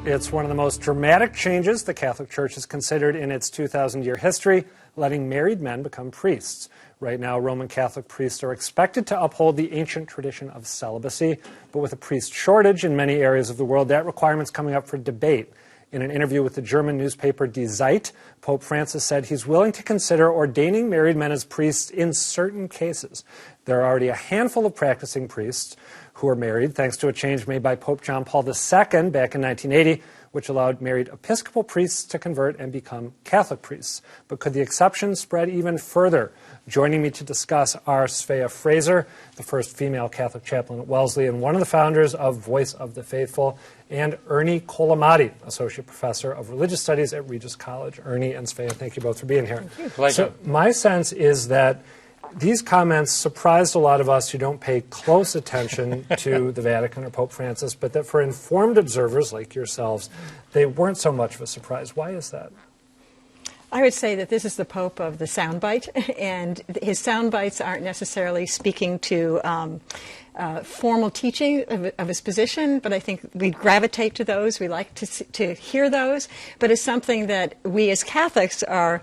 It's one of the most dramatic changes the Catholic Church has considered in its 2,000-year history, letting married men become priests. Right now, Roman Catholic priests are expected to uphold the ancient tradition of celibacy, but with a priest shortage in many areas of the world, that requirement's coming up for debate. In an interview with the German newspaper Die Zeit, Pope Francis said he's willing to consider ordaining married men as priests in certain cases. There are already a handful of practicing priests who are married, thanks to a change made by Pope John Paul II back in 1980, which allowed married Episcopal priests to convert and become Catholic priests. But could the exceptions spread even further? Joining me to discuss are Svea Fraser, the first female Catholic chaplain at Wellesley and one of the founders of Voice of the Faithful, and Ernie Colomati, Associate Professor of Religious Studies at Regis College. Ernie and Svea, thank you both for being here. Thank you. Pleasure. So my sense is that these comments surprised a lot of us who don't pay close attention to the Vatican or Pope Francis, but that for informed observers like yourselves, they weren't so much of a surprise. Why is that? I would say that this is the Pope of the soundbite, and his soundbites aren't necessarily speaking to formal teaching of his position, but I think we gravitate to those. We like to hear those, but it's something that we as Catholics are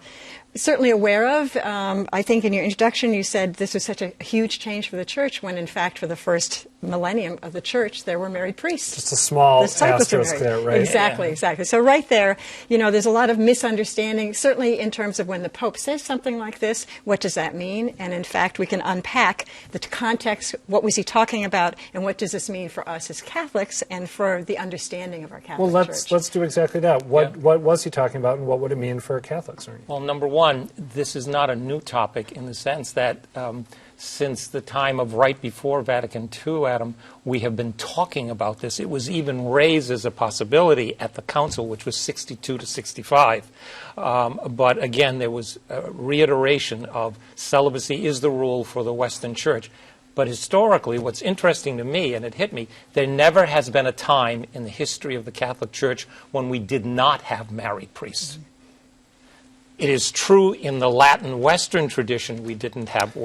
certainly aware of. I think in your introduction you said this was such a huge change for the Church, when in fact for the first millennium of the Church there were married priests. Just a small asterisk there, right? Exactly, exactly. So right there, you know, there's a lot of misunderstanding, certainly in terms of when the Pope says something like this, what does that mean? And in fact, we can unpack the context, what was he talking about, and what does this mean for us as Catholics and for the understanding of our Catholic Church? Let's do exactly that. What was he talking about, and what would it mean for Catholics? Well, number one, this is not a new topic in the sense that since the time of right before Vatican II, Adam, we have been talking about this. It was even raised as a possibility at the Council, which was 62 to 65. But again, there was a reiteration of celibacy is the rule for the Western Church. But historically, what's interesting to me, and it hit me, there never has been a time in the history of the Catholic Church when we did not have married priests. It is true in the Latin Western tradition we didn't have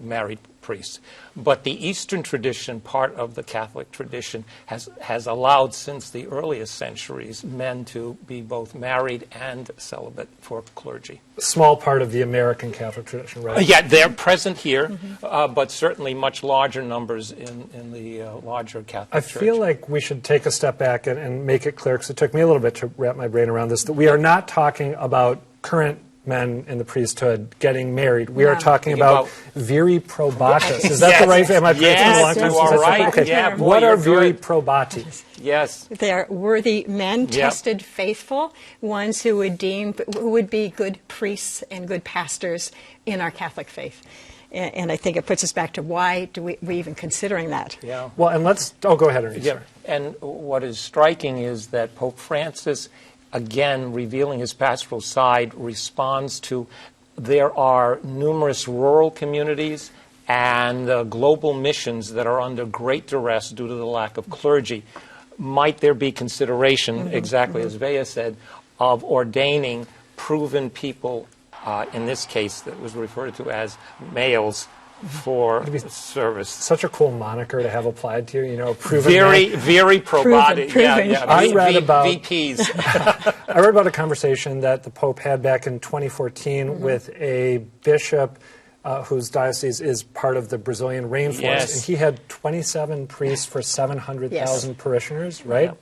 married priests. But the Eastern tradition, part of the Catholic tradition, has allowed since the earliest centuries men to be both married and celibate for clergy. A small part of the American Catholic tradition, right? Yeah, they're present here, but certainly much larger numbers in the larger Catholic Church. I feel like we should take a step back and make it clear, because it took me a little bit to wrap my brain around this, that we are not talking about current men in the priesthood getting married. We are talking about viri probatus. Is that the right? Am I pronouncing it a long time? You are right. Okay. Yeah, boy, what are viri probati? Yes. They are worthy men, tested, faithful, ones who would be good priests and good pastors in our Catholic faith. And I think it puts us back to why do we even considering that? Yeah. Well, and go ahead, Ernie. Yeah. And what is striking is that Pope Francis, again, revealing his pastoral side, responds to there are numerous rural communities and global missions that are under great duress due to the lack of clergy. Might there be consideration, exactly as Svea said, of ordaining proven people, in this case that was referred to as males, for service? Such a cool moniker to have applied to you, proven. Very probati. Proven. Yeah. I read about VPs. I read about a conversation that the Pope had back in 2014 with a bishop whose diocese is part of the Brazilian rainforest, and he had 27 priests for 700,000 parishioners, right?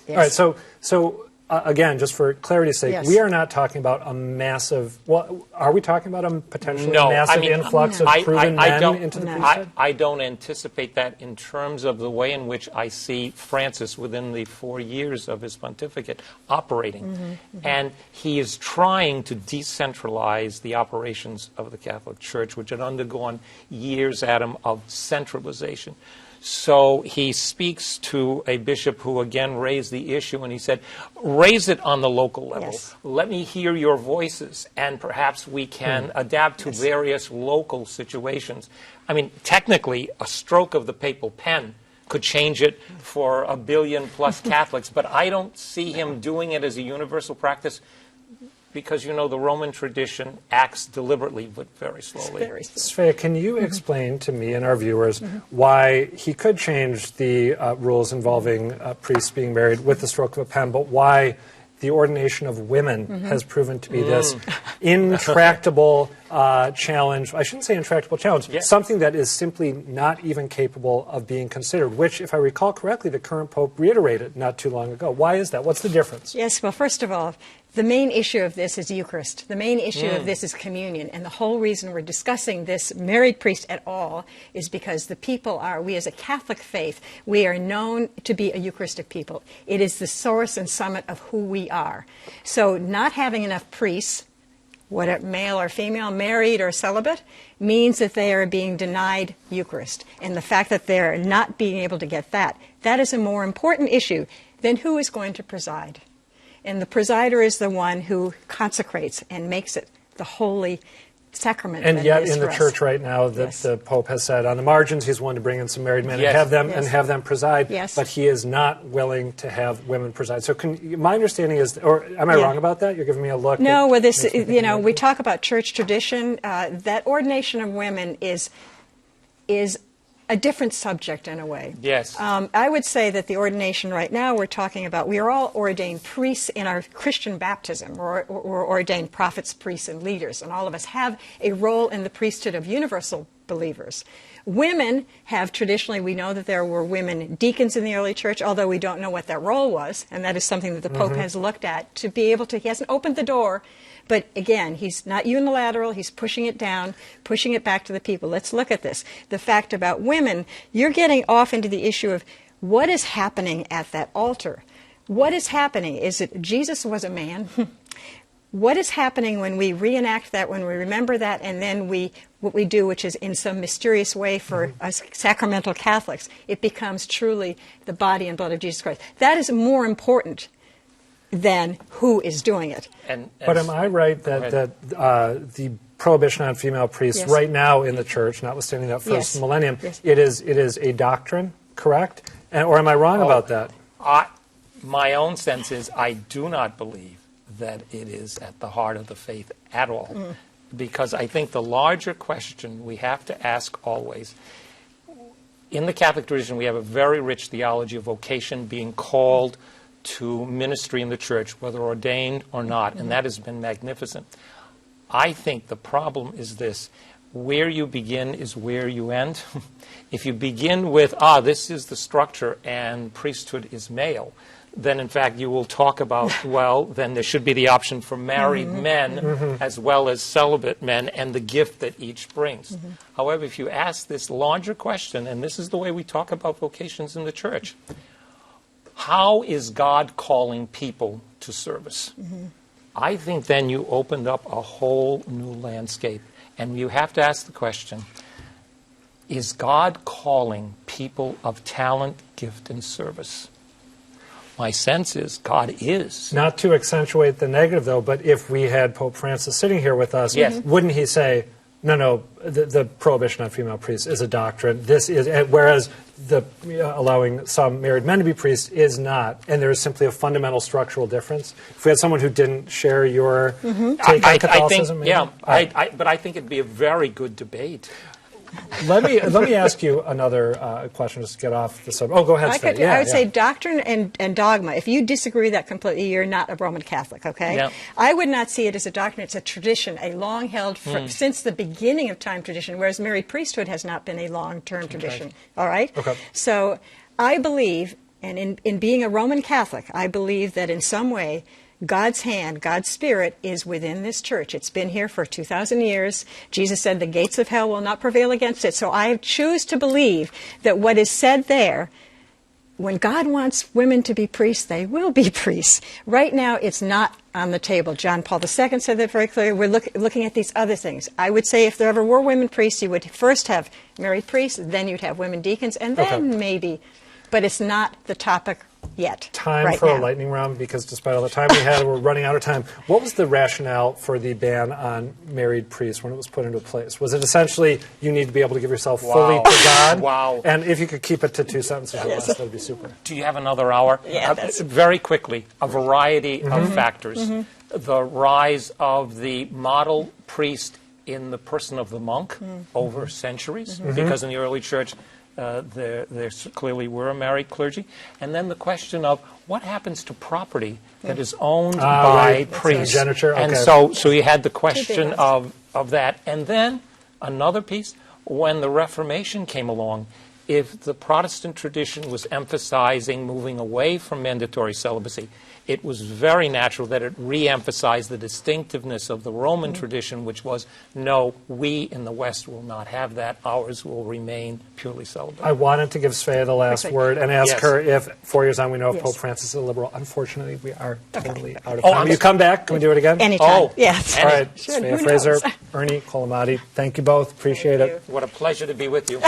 Yes. All right, so again, just for clarity's sake, we are not talking about a massive. Well, are we talking about a potentially massive influx of proven men into the priesthood? I don't anticipate that in terms of the way in which I see Francis within the 4 years of his pontificate operating. And he is trying to decentralize the operations of the Catholic Church, which had undergone years, Adam, of centralization. So he speaks to a bishop who again raised the issue, and he said, raise it on the local level. Let me hear your voices, and perhaps we can adapt to various local situations. I mean, technically, a stroke of the papal pen could change it for 1 billion plus Catholics, but I don't see him doing it as a universal practice because, you know, the Roman tradition acts deliberately but very slowly. Very slow. Svea, can you explain to me and our viewers why he could change the rules involving priests being married with the stroke of a pen, but why the ordination of women has proven to be this intractable challenge? I shouldn't say intractable challenge, something that is simply not even capable of being considered, which, if I recall correctly, the current Pope reiterated not too long ago. Why is that? What's the difference? Yes, well, first of all, the main issue of this is Eucharist. The main issue of this is communion. And the whole reason we're discussing this married priest at all is because the people are, we as a Catholic faith, we are known to be a Eucharistic people. It is the source and summit of who we are. So not having enough priests, whether male or female, married or celibate, means that they are being denied Eucharist. And the fact that they're not being able to get that, that is a more important issue than who is going to preside. And the presider is the one who consecrates and makes it the holy sacrament. And that yet it is in the for us. church right now, the Pope has said on the margins he's willing to bring in some married men and have them preside, but he is not willing to have women preside. So my understanding is, or am I wrong about that? You're giving me a look. No, well, this, you know, we talk about church tradition. That ordination of women is a different subject in a way. Yes. I would say that the ordination right now we're talking about, we are all ordained priests in our Christian baptism. We're ordained prophets, priests, and leaders, and all of us have a role in the priesthood of universal believers. Women have traditionally, we know that there were women deacons in the early church, although we don't know what that role was, and that is something that the Pope has looked at to be able to, he hasn't opened the door. But again, he's not unilateral. He's pushing it down, pushing it back to the people. Let's look at this. The fact about women, you're getting off into the issue of what is happening at that altar. What is happening? Is it Jesus was a man? What is happening when we reenact that, when we remember that, and then what we do, which is in some mysterious way for us sacramental Catholics, it becomes truly the body and blood of Jesus Christ. That is more important than who is doing it. But am I right that the prohibition on female priests right now in the church, notwithstanding that first millennium, it is a doctrine, correct? Or am I wrong about that? My own sense is I do not believe that it is at the heart of the faith at all, because I think the larger question we have to ask always, in the Catholic tradition we have a very rich theology of vocation, being called to ministry in the church, whether ordained or not, and that has been magnificent. I think the problem is this: where you begin is where you end. If you begin with, this is the structure and priesthood is male, then in fact you will talk about, well, then there should be the option for married men as well as celibate men and the gift that each brings. However, if you ask this larger question, and this is the way we talk about vocations in the church, how is God calling people to service? I think then you opened up a whole new landscape. And you have to ask the question, is God calling people of talent, gift, and service? My sense is God is. Not to accentuate the negative, though, but if we had Pope Francis sitting here with us, wouldn't he say, no, the prohibition on female priests is a doctrine. This is, whereas the allowing some married men to be priests is not, and there is simply a fundamental structural difference. If we had someone who didn't share your take on Catholicism, but I think it'd be a very good debate. Let me ask you another question just to get off the subject. Oh, go ahead, Svea. I would say doctrine and dogma. If you disagree with that completely, you're not a Roman Catholic, okay? Yeah. I would not see it as a doctrine. It's a tradition, a long-held, since the beginning of time tradition, whereas married priesthood has not been a long-term tradition, all right? Okay. So I believe, and in being a Roman Catholic, I believe that in some way God's hand, God's Spirit is within this church. It's been here for 2,000 years. Jesus said the gates of hell will not prevail against it. So I choose to believe that what is said there, when God wants women to be priests, they will be priests. Right now, it's not on the table. John Paul II said that very clearly. We're looking at these other things. I would say if there ever were women priests, you would first have married priests, then you'd have women deacons, and then maybe. But it's not the topic yet. Time right for now. a lightning round, because despite all the time we had, we're running out of time. What was the rationale for the ban on married priests when it was put into place? Was it essentially you need to be able to give yourself fully Wow. to God? Wow. And if you could keep it to 2 sentences or less, that would be super. Do you have another hour? Yeah, that's- Very quickly, a variety of factors. The rise of the model priest in the person of the monk over centuries, because in the early church there clearly were a married clergy. And then the question of what happens to property that is owned by right. priests. Primogeniture, And okay. so you had the question ones. of that. And then another piece, when the Reformation came along, if the Protestant tradition was emphasizing moving away from mandatory celibacy, it was very natural that it re-emphasized the distinctiveness of the Roman tradition, which was, no, we in the West will not have that. Ours will remain purely celibate. I wanted to give Svea the last Quickly. word and ask Yes. her if 4 years on we know if Yes. Pope Francis is a liberal. Unfortunately, we are totally out of Oh, time. I'm You come back. Can we do it again? Anytime. Oh, Yes. All right. Sure, Svea who Fraser, knows? Ernie Colomati, thank you both. Appreciate it. What a pleasure to be with you.